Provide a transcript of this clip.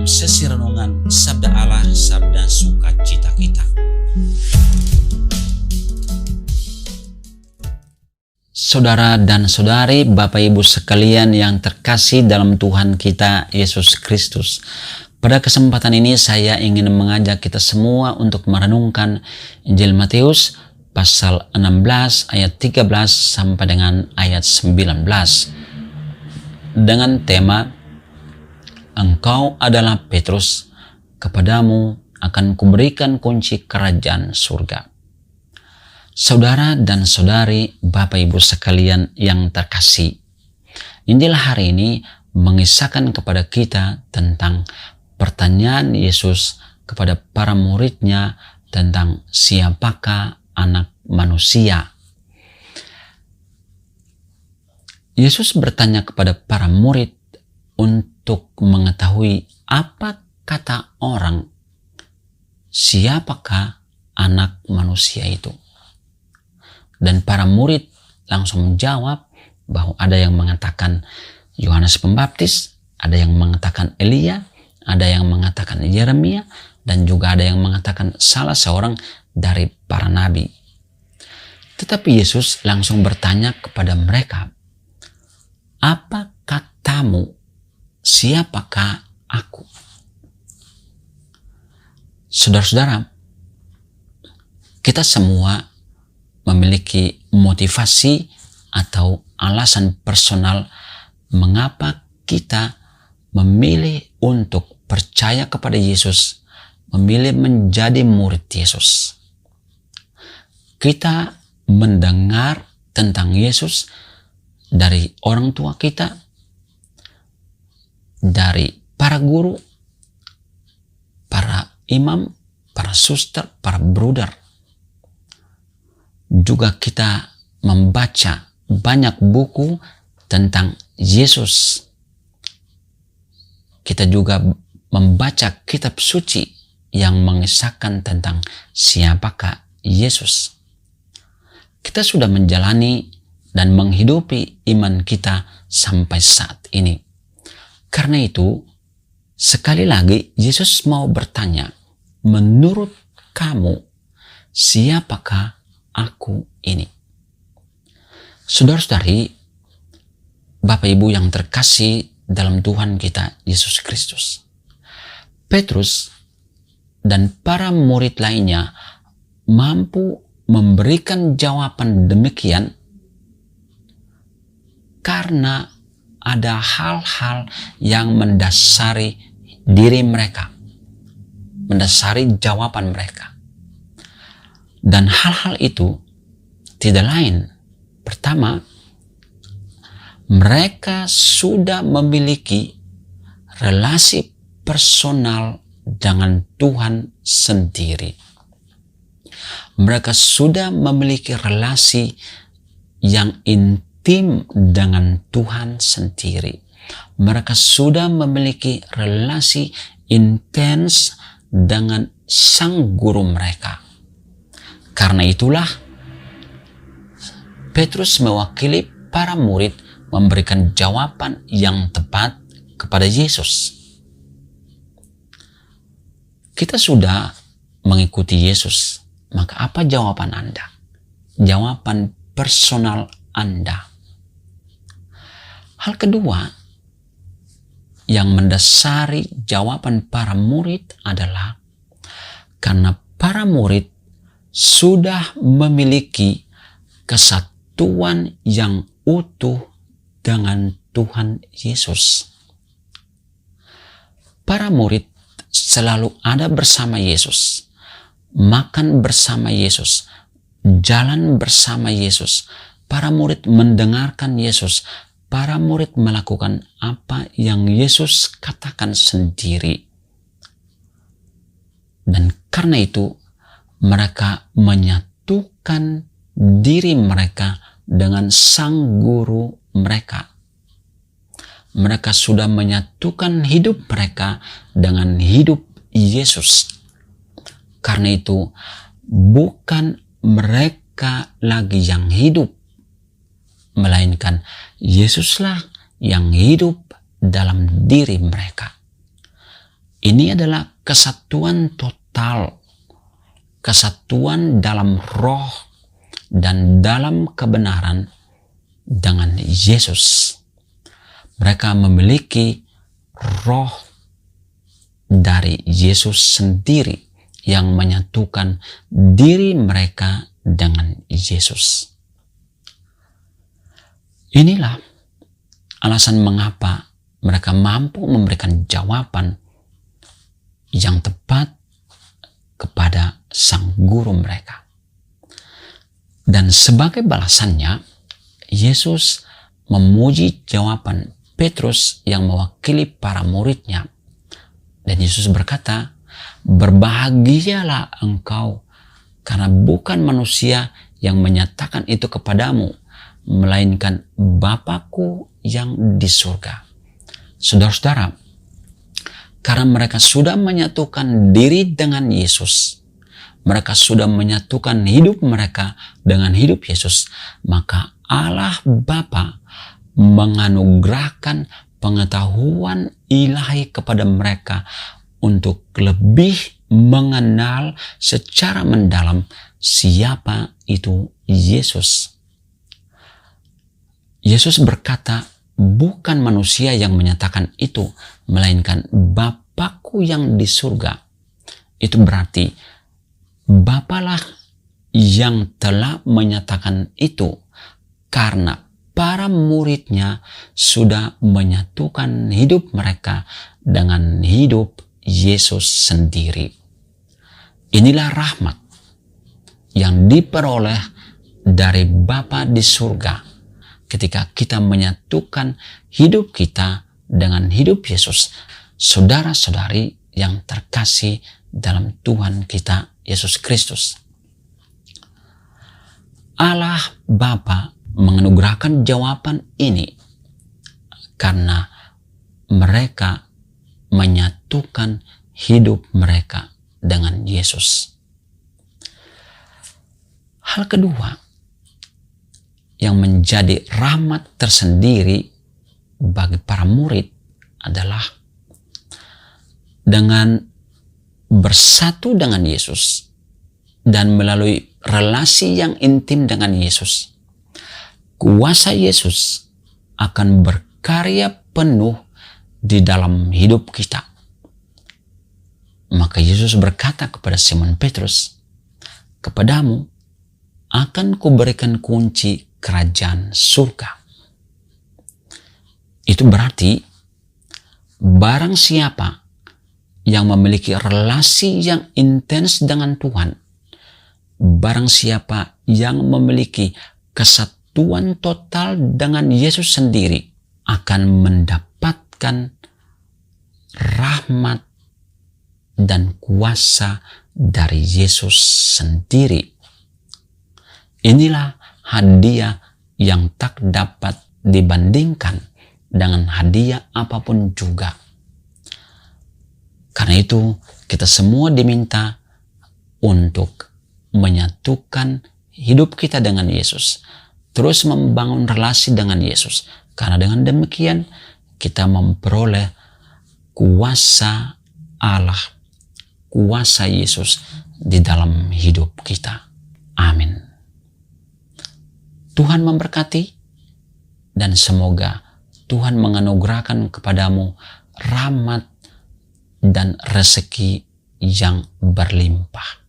dalam sesi renungan Sabda Allah, Sabda Sukacita kita. Saudara dan saudari, Bapak Ibu sekalian yang terkasih dalam Tuhan kita Yesus Kristus. Pada kesempatan ini saya ingin mengajak kita semua untuk merenungkan Injil Matius pasal 16 ayat 13 sampai dengan ayat 19. Dengan tema, Engkau adalah Petrus, kepadamu akan kuberikan kunci kerajaan surga. Saudara dan saudari, Bapak Ibu sekalian yang terkasih, Injil hari ini mengisahkan kepada kita tentang pertanyaan Yesus kepada para muridnya tentang siapakah anak manusia. Yesus bertanya kepada para murid untuk mengetahui apa kata orang, siapakah anak manusia itu. Dan para murid langsung menjawab bahwa ada yang mengatakan Yohanes Pembaptis, ada yang mengatakan Elia, ada yang mengatakan Yeremia, dan juga ada yang mengatakan salah seorang dari para nabi. Tetapi Yesus langsung bertanya kepada mereka, apa katamu? Siapakah aku? Saudara-saudara, kita semua memiliki motivasi atau alasan personal mengapa kita memilih untuk percaya kepada Yesus, memilih menjadi murid Yesus. Kita mendengar tentang Yesus dari orang tua kita, dari para guru, para imam, para suster, para bruder. Juga kita membaca banyak buku tentang Yesus. Kita juga membaca kitab suci yang mengisahkan tentang siapakah Yesus. Kita sudah menjalani dan menghidupi iman kita sampai saat ini. Karena itu, sekali lagi Yesus mau bertanya, menurut kamu, siapakah aku ini? Saudara-saudari, Bapak Ibu yang terkasih dalam Tuhan kita Yesus Kristus, Petrus dan para murid lainnya mampu memberikan jawaban demikian karena ada hal-hal yang mendasari diri mereka, mendasari jawaban mereka. Dan hal-hal itu tidak lain. Pertama, mereka sudah memiliki relasi personal dengan Tuhan sendiri. Mereka sudah memiliki relasi yang intim dengan Tuhan sendiri. Mereka sudah memiliki relasi intens dengan Sang Guru mereka. Karena itulah Petrus mewakili para murid memberikan jawaban yang tepat kepada Yesus. Kita sudah mengikuti Yesus, maka apa jawaban Anda? Jawaban personal Anda. Hal kedua yang mendasari jawaban para murid adalah karena para murid sudah memiliki kesatuan yang utuh dengan Tuhan Yesus. Para murid selalu ada bersama Yesus, makan bersama Yesus, jalan bersama Yesus. Para murid mendengarkan Yesus. Para murid melakukan apa yang Yesus katakan sendiri. Dan karena itu, mereka menyatukan diri mereka dengan Sang Guru mereka. Mereka sudah menyatukan hidup mereka dengan hidup Yesus. Karena itu, bukan mereka lagi yang hidup, melainkan Yesuslah yang hidup dalam diri mereka. Ini adalah kesatuan total, kesatuan dalam roh dan dalam kebenaran dengan Yesus. Mereka memiliki roh dari Yesus sendiri yang menyatukan diri mereka dengan Yesus. Inilah alasan mengapa mereka mampu memberikan jawaban yang tepat kepada sang guru mereka. Dan sebagai balasannya, Yesus memuji jawaban Petrus yang mewakili para muridnya. Dan Yesus berkata, "Berbahagialah engkau, karena bukan manusia yang menyatakan itu kepadamu, melainkan Bapa-Ku yang di surga." Saudara-saudara, karena mereka sudah menyatukan diri dengan Yesus, mereka sudah menyatukan hidup mereka dengan hidup Yesus, maka Allah Bapa menganugerahkan pengetahuan ilahi kepada mereka untuk lebih mengenal secara mendalam siapa itu Yesus. Yesus berkata, bukan manusia yang menyatakan itu, melainkan Bapa-Ku yang di surga. Itu berarti Bapalah yang telah menyatakan itu, karena para muridnya sudah menyatukan hidup mereka dengan hidup Yesus sendiri. Inilah rahmat yang diperoleh dari Bapa di surga ketika kita menyatukan hidup kita dengan hidup Yesus. Saudara-saudari yang terkasih dalam Tuhan kita Yesus Kristus, Allah Bapa menganugerahkan jawaban ini karena mereka menyatukan hidup mereka dengan Yesus. Hal kedua yang menjadi rahmat tersendiri bagi para murid adalah dengan bersatu dengan Yesus dan melalui relasi yang intim dengan Yesus, kuasa Yesus akan berkarya penuh di dalam hidup kita. Maka Yesus berkata kepada Simon Petrus, "Kepadamu akan kuberikan kunci kerajaan surga." Itu berarti barang siapa yang memiliki relasi yang intens dengan Tuhan, barang siapa yang memiliki kesatuan total dengan Yesus sendiri, akan mendapatkan rahmat dan kuasa dari Yesus sendiri. Inilah hadiah yang tak dapat dibandingkan dengan hadiah apapun juga. Karena itu, kita semua diminta untuk menyatukan hidup kita dengan Yesus, terus membangun relasi dengan Yesus. Karena dengan demikian, kita memperoleh kuasa Allah, kuasa Yesus di dalam hidup kita. Amin. Tuhan memberkati, dan semoga Tuhan menganugerahkan kepadamu rahmat dan rezeki yang berlimpah.